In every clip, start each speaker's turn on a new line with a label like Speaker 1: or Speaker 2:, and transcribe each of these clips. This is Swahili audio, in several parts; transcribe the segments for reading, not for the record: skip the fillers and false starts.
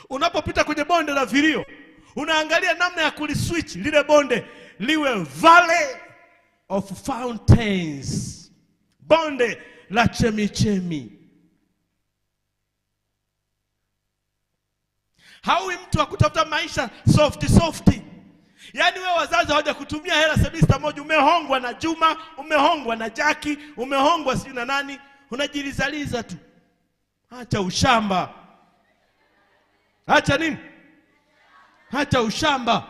Speaker 1: Unapopita kwenye bonde la vilio, unaangalia namna ya kuliswitch lile bonde liwe valley of fountains, bonde la chemichemi. Haui mtu akutafuta maisha softi. Yaani wewe wazazi hawaja kutumia hela semester moja, umehongwa na Juma, umehongwa na Jackie, umehongwa si na nani, unajilizaliza tu. Acha ushamba. Acha nini? Acha ushamba.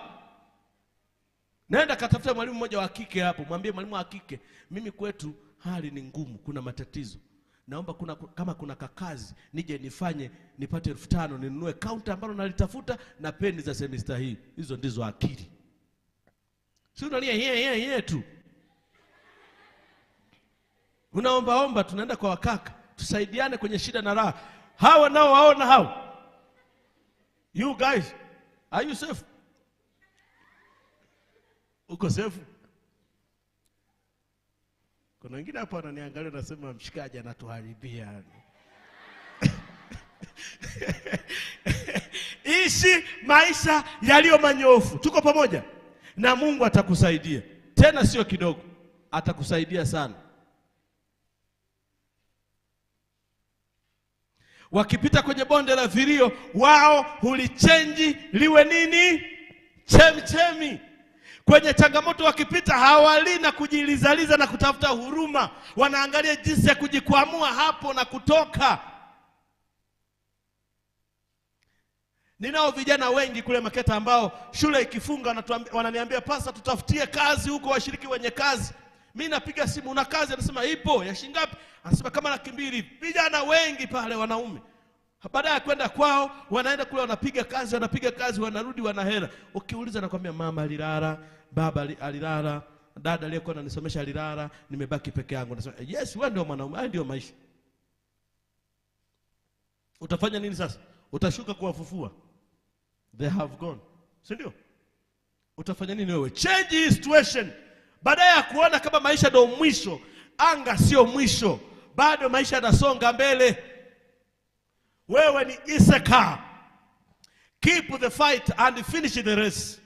Speaker 1: Nenda katafuta mwalimu mmoja wa kike hapo, mwambie mwalimu wa kike, mimi kwetu hali ni ngumu, kuna matatizo. Naomba kama kuna kakazi nije nifanye nipate 5,000 ninunue counter ambalo nalitafuta na peni za semester hii. Hizo ndizo akili. Si unalia yeye tu. Unaomba tunaenda kwa wakaka, tusaidiane kwenye shida na raha. Hawa nao waona hao. You guys, are you safe? Uko safe? Kuna wengine hapa wananiangalia nasema mshikaji anatuharibia. Ishi maisha yaliyo manyofu. Tuko pamoja? Na Mungu atakusaidia. Tena sio kidogo. Atakusaidia sana. Wakipita kwenye bonde la vilio, wao hulichange liwe nini? Chemchemi. Kwenye changamoto wakipita hawali na kujilizaliza na kutafuta huruma. Wanaangalia jinsi ya kujikwamua hapo na kutoka. Ninao vijana wengi kule Maketa ambao shule ikifunga wananiambia, pasa tutafutie kazi huko, washiriki wenye kazi. Mimi napiga simu, una kazi? Anasema ipo. Ya shilingi ngapi? Anasema kama 200,000. Vijana wengi pale wanaume. Baada ya kwenda kwao, wanaenda kule wanapiga kazi, wanarudi wana hela. Ukiuliza nakwambia mama alilala, baba alilala, dada aliyekuwa ananisomesha alilala, nimebaki peke yangu. Nasema yes, wewe ndio mwanaume, haya ndio maisha. Utafanya nini sasa? Utashuka kuwafufua? They have gone. Si ndio? Utafanya nini wewe? Change situation. Baada ya kuona kama maisha ndio mwisho, anga sio mwisho. Bado maisha yanasonga mbele. Wewe ni Issachar. Keep the fight and finish the race.